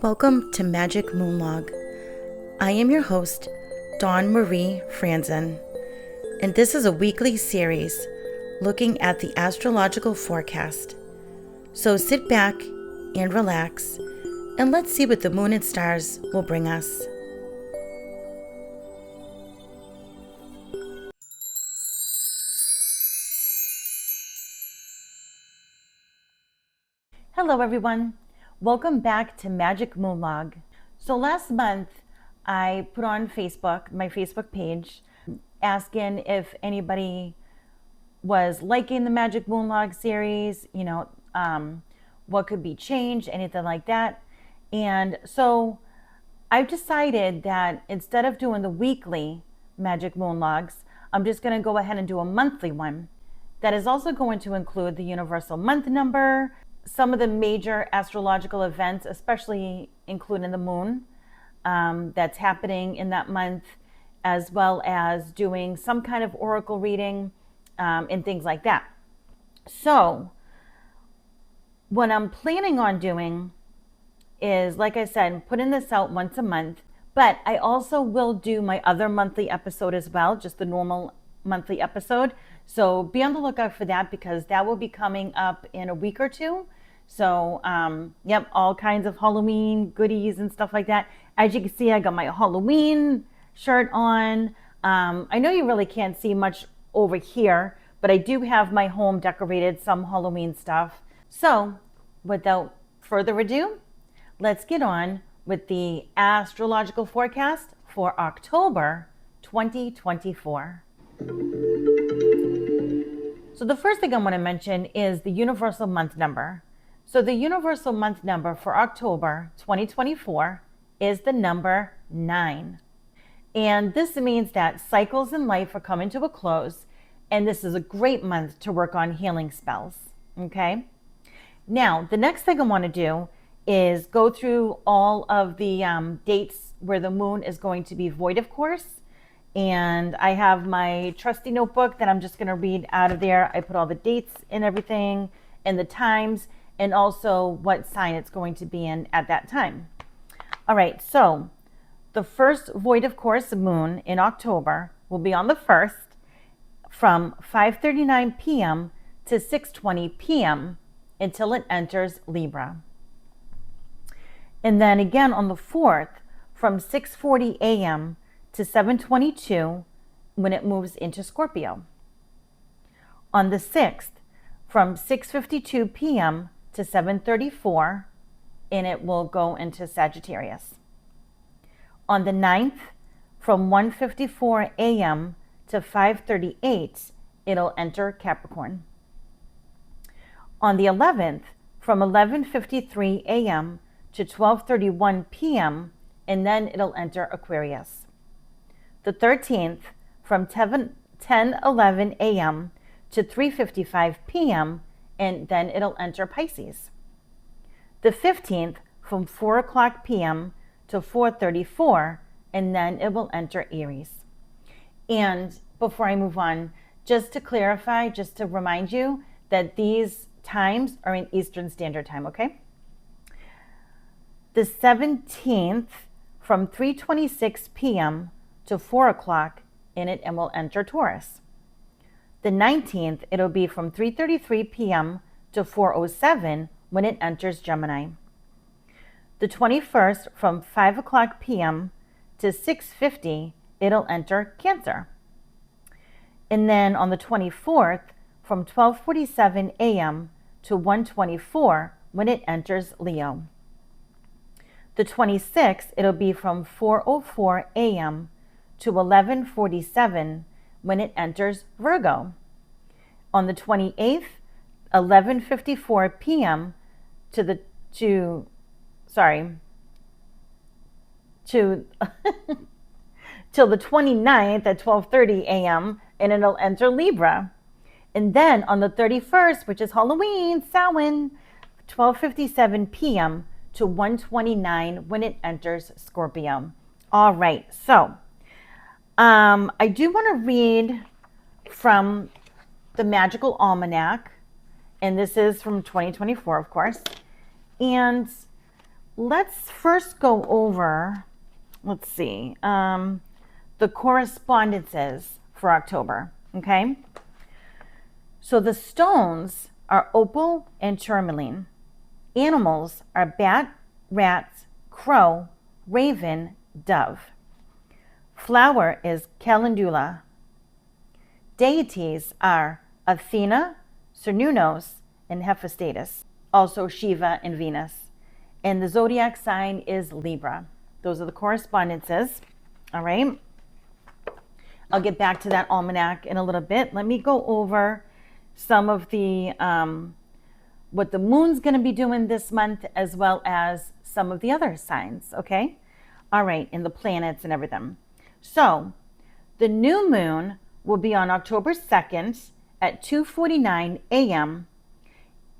Welcome to Magick Moon Log. I am your host, Dawn Marie Franzen, and this is a weekly series looking at the astrological forecast. So sit back and relax, and let's see what the moon and stars will bring us. Hello everyone, welcome back to Magick Moon Log. So last month I put on Facebook, my Facebook page, asking if anybody was liking the Magick Moon Log series, what could be changed, anything like that. And so I've decided that instead of doing the weekly Magick Moon Logs, I'm just going to go ahead and do a monthly one. That is also going to include the universal month number, some of the major astrological events, especially including the moon that's happening in that month, as well as doing some kind of oracle reading and things like that. So what I'm planning on doing is, like I said, putting this out once a month, but I also will do my other monthly episode as well, just the normal monthly episode. So be on the lookout for that, because that will be coming up in a week or two. So, all kinds of Halloween goodies and stuff like that. As you can see, I got my Halloween shirt on. I know you really can't see much over here, but I do have my home decorated, some Halloween stuff. So, without further ado, let's get on with the astrological forecast for October 2024. So the first thing I want to mention is the universal month number. So the universal month number for October 2024 is the number 9. And this means that cycles in life are coming to a close, and this is a great month to work on healing spells, okay? Now, the next thing I want to do is go through all of the dates where the moon is going to be void, of course. And I have my trusty notebook that I'm just going to read out of there. I put all the dates and everything and the times, and also what sign it's going to be in at that time. All right, so the first void, of course, moon in October will be on the 1st from 5:39 p.m. to 6:20 p.m. until it enters Libra. And then again on the 4th from 6:40 a.m. to 7:22 when it moves into Scorpio. On the 6th from 6:52 p.m. to 7:34, and it will go into Sagittarius. On the 9th, from 1:54 a.m. to 5:38, it'll enter Capricorn. On the 11th, from 11:53 a.m. to 12:31 p.m., and then it'll enter Aquarius. The 13th, from 10:11 a.m. to 3:55 p.m., and then it'll enter Pisces. The 15th, from 4 o'clock p.m. to 4:34, and then it will enter Aries. And before I move on, just to clarify, just to remind you that these times are in Eastern Standard Time, okay? The 17th, from 3:26 p.m. to 4 o'clock, and it will enter Taurus. The 19th, it'll be from 3:33 p.m. to 4:07 when it enters Gemini. The 21st, from 5 o'clock p.m. to 6:50, it'll enter Cancer. And then on the 24th, from 12:47 a.m. to 1:24 when it enters Leo. The 26th, it'll be from 4:04 a.m. to 11:47 when it enters Virgo. On the 28th, 11:54 p.m. till the 29th at 12:30 a.m. and it'll enter Libra. And then on the 31st, which is Halloween, Samhain, 12:57 p.m. to 1:29 when it enters Scorpio. All right, so I do want to read from the Magical Almanac, and this is from 2024, of course. And let's first go over, let's see, the correspondences for October, okay? So the stones are opal and tourmaline. Animals are bat, rat, crow, raven, dove. Flower is calendula. Deities are Athena, Cernunnos, and Hephaestus, also Shiva and Venus. And the zodiac sign is Libra. Those are the correspondences, all right? I'll get back to that almanac in a little bit. Let me go over some of the, what the moon's gonna be doing this month, as well as some of the other signs, okay? All right, and the planets and everything. So, the new moon will be on October 2nd at 2:49 a.m.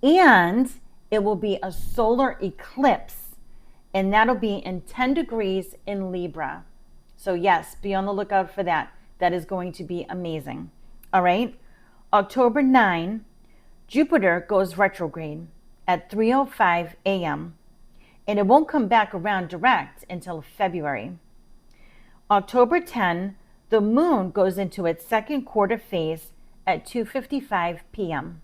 and it will be a solar eclipse, and that'll be in 10 degrees in Libra. So yes, be on the lookout for that. That is going to be amazing. All right, October 9, Jupiter goes retrograde at 3:05 a.m. and it won't come back around direct until February. October 10, the moon goes into its second quarter phase at 2:55 p.m.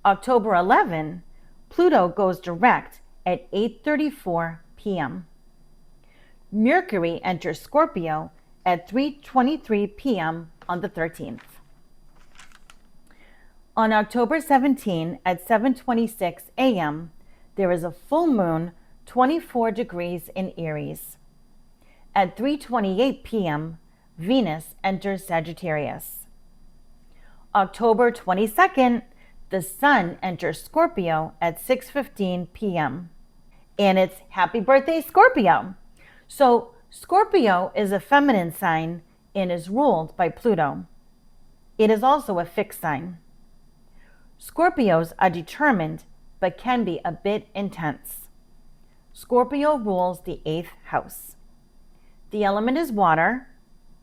October 11, Pluto goes direct at 8:34 p.m. Mercury enters Scorpio at 3:23 p.m. on the 13th. On October 17 at 7:26 a.m., there is a full moon 24 degrees in Aries. At 3:28 p.m., Venus enters Sagittarius. October 22nd, the sun enters Scorpio at 6:15 p.m. And it's happy birthday, Scorpio. So Scorpio is a feminine sign and is ruled by Pluto. It is also a fixed sign. Scorpios are determined but can be a bit intense. Scorpio rules the 8th house. The element is water,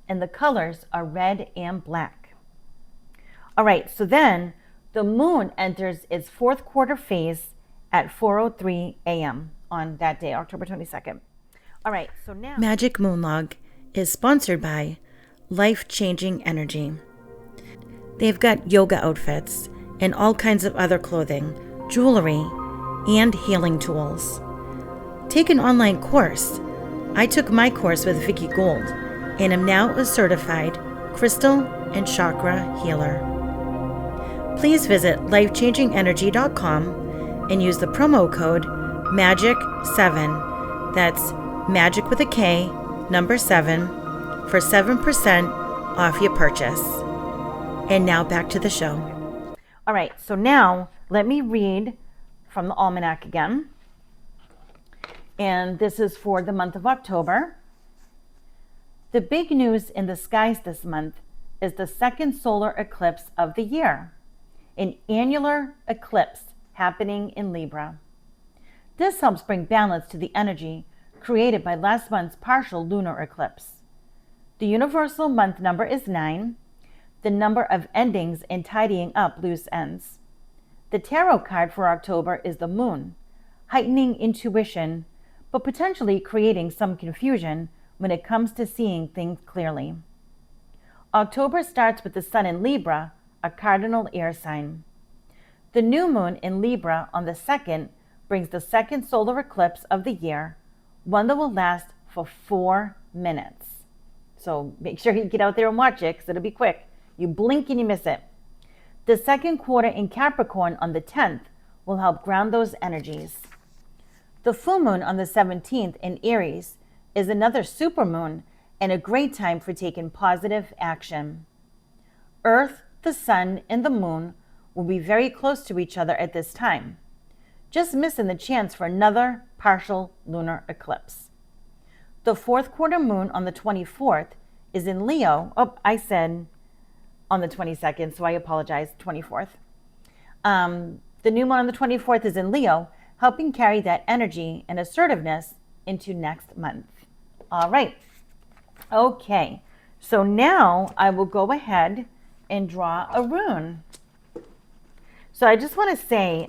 and the colors are red and black. All right, so then the moon enters its fourth quarter phase at 4:03 a.m. on that day, October 22nd. All right, so now Magick Moon Log is sponsored by Life Changing Energy. They've got yoga outfits and all kinds of other clothing, jewelry, and healing tools. Take an online course. I took my course with Vicky Gold and am now a certified crystal and chakra healer. Please visit lifechangingenergy.com and use the promo code MAGIC7, that's magic with a K, number 7, for 7% off your purchase. And now back to the show. All right, so now let me read from the Almanac again. And this is for the month of October. The big news in the skies this month is the second solar eclipse of the year, an annular eclipse happening in Libra. This helps bring balance to the energy created by last month's partial lunar eclipse. The universal month number is 9, the number of endings and tidying up loose ends. The tarot card for October is the moon, heightening intuition, but potentially creating some confusion when it comes to seeing things clearly. October starts with the sun in Libra, a cardinal air sign. The new moon in Libra on the 2nd brings the second solar eclipse of the year, one that will last for 4 minutes. So make sure you get out there and watch it, because it'll be quick. You blink and you miss it. The second quarter in Capricorn on the 10th will help ground those energies. The full moon on the 17th in Aries is another supermoon and a great time for taking positive action. Earth, the sun, and the moon will be very close to each other at this time, just missing the chance for another partial lunar eclipse. The fourth quarter moon on the 24th is in Leo. Oh, I said on the 22nd, so I apologize, 24th. The new moon on the 24th is in Leo, helping carry that energy and assertiveness into next month. All right. Okay. So now I will go ahead and draw a rune. So I just want to say,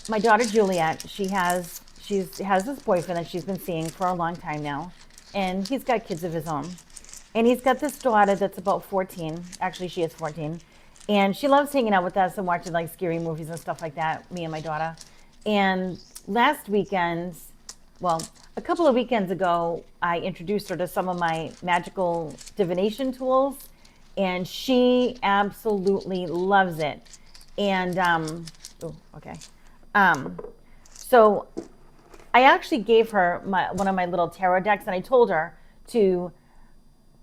my daughter Juliet, she has this boyfriend that she's been seeing for a long time now, and he's got kids of his own. And he's got this daughter that's about 14. Actually, she is 14. And she loves hanging out with us and watching like scary movies and stuff like that, me and my daughter. And last weekend, well, a couple of weekends ago, I introduced her to some of my magical divination tools, and she absolutely loves it. And, so I actually gave her one of my little tarot decks, and I told her to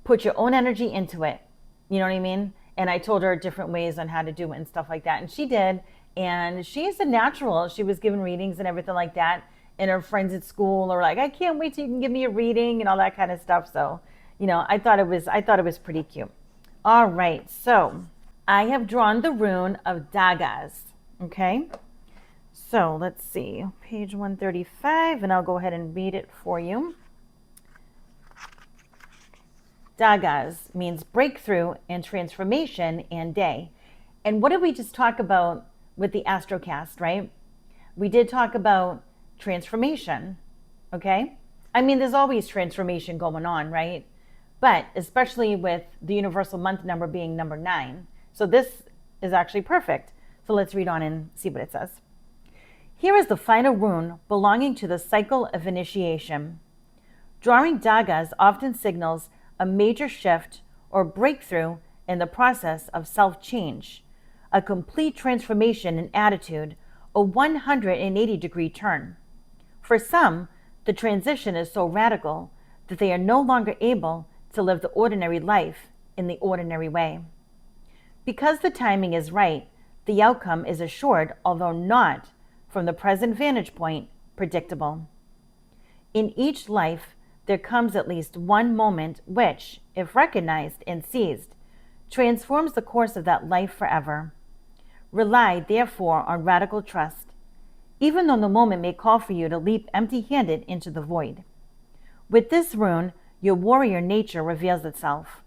put your own energy into it. You know what I mean? And I told her different ways on how to do it and stuff like that. And she did. And she's a natural. She was given readings and everything like that. And her friends at school are like, I can't wait till you can give me a reading and all that kind of stuff. So, you know, I thought it was pretty cute. All right. So I have drawn the rune of Dagas. Okay. So let's see, page 135, and I'll go ahead and read it for you. Dagas means breakthrough and transformation and day. And what did we just talk about with the astrocast, right? We did talk about transformation, okay? I mean, there's always transformation going on, right? But especially with the universal month number being number 9. So this is actually perfect. So let's read on and see what it says. Here is the final rune belonging to the cycle of initiation. Drawing Dagas often signals a major shift or breakthrough in the process of self-change, a complete transformation in attitude, a 180-degree turn. For some, the transition is so radical that they are no longer able to live the ordinary life in the ordinary way. Because the timing is right, the outcome is assured, although not, from the present vantage point, predictable. In each life, there comes at least one moment which, if recognized and seized, transforms the course of that life forever. Rely, therefore, on radical trust, even though the moment may call for you to leap empty-handed into the void. With this rune, your warrior nature reveals itself.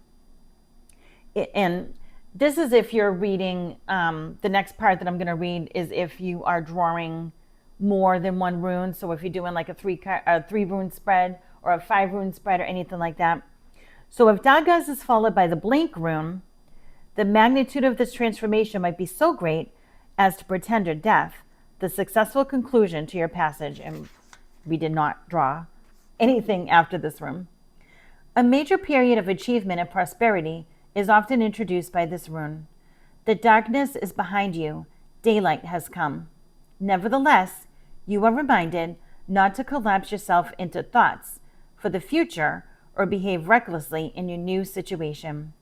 And this is if you're reading, the next part that I'm going to read is if you are drawing more than one rune. So if you're doing like a three rune spread or a 5 rune spread or anything like that. So if Dagas is followed by the blank rune, the magnitude of this transformation might be so great as to portend your death, the successful conclusion to your passage. And we did not draw anything after this rune. A major period of achievement and prosperity is often introduced by this rune. The darkness is behind you, daylight has come. Nevertheless, you are reminded not to collapse yourself into thoughts for the future or behave recklessly in your new situation.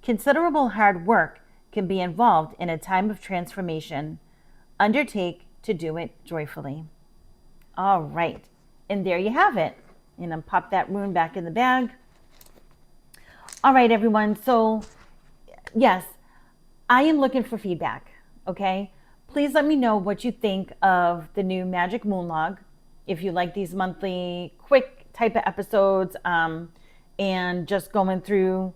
Considerable hard work can be involved in a time of transformation. Undertake to do it joyfully. All right, and there you have it. And then pop that rune back in the bag. All right, everyone. So, yes, I am looking for feedback, okay? Please let me know what you think of the new Magick Moon Log. If you like these monthly, quick type of episodes and just going through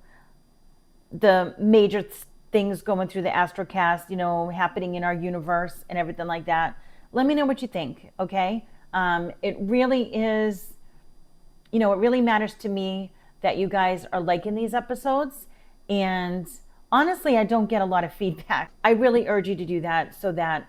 the major things going through the astrocast, you know, happening in our universe and everything like that. Let me know what you think, okay? It really is, you know, it really matters to me that you guys are liking these episodes. And honestly, I don't get a lot of feedback. I really urge you to do that so that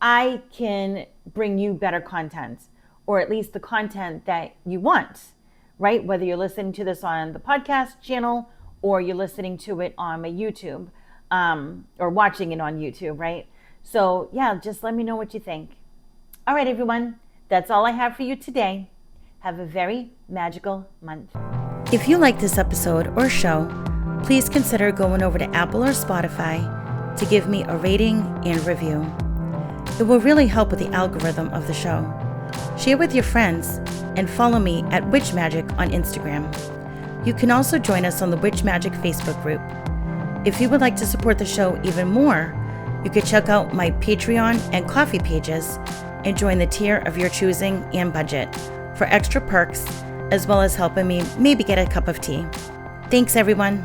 I can bring you better content, or at least the content that you want, right? Whether you're listening to this on the podcast channel or you're listening to it on my YouTube or watching it on YouTube, right? So yeah, just let me know what you think. All right, everyone, that's all I have for you today. Have a very magical month. If you like this episode or show, please consider going over to Apple or Spotify to give me a rating and review. It will really help with the algorithm of the show. Share with your friends and follow me at Witch Magic on Instagram. You can also join us on the Witch Magic Facebook group. If you would like to support the show even more, you could check out my Patreon and Ko-fi pages and join the tier of your choosing and budget for extra perks, as well as helping me maybe get a cup of tea. Thanks, everyone.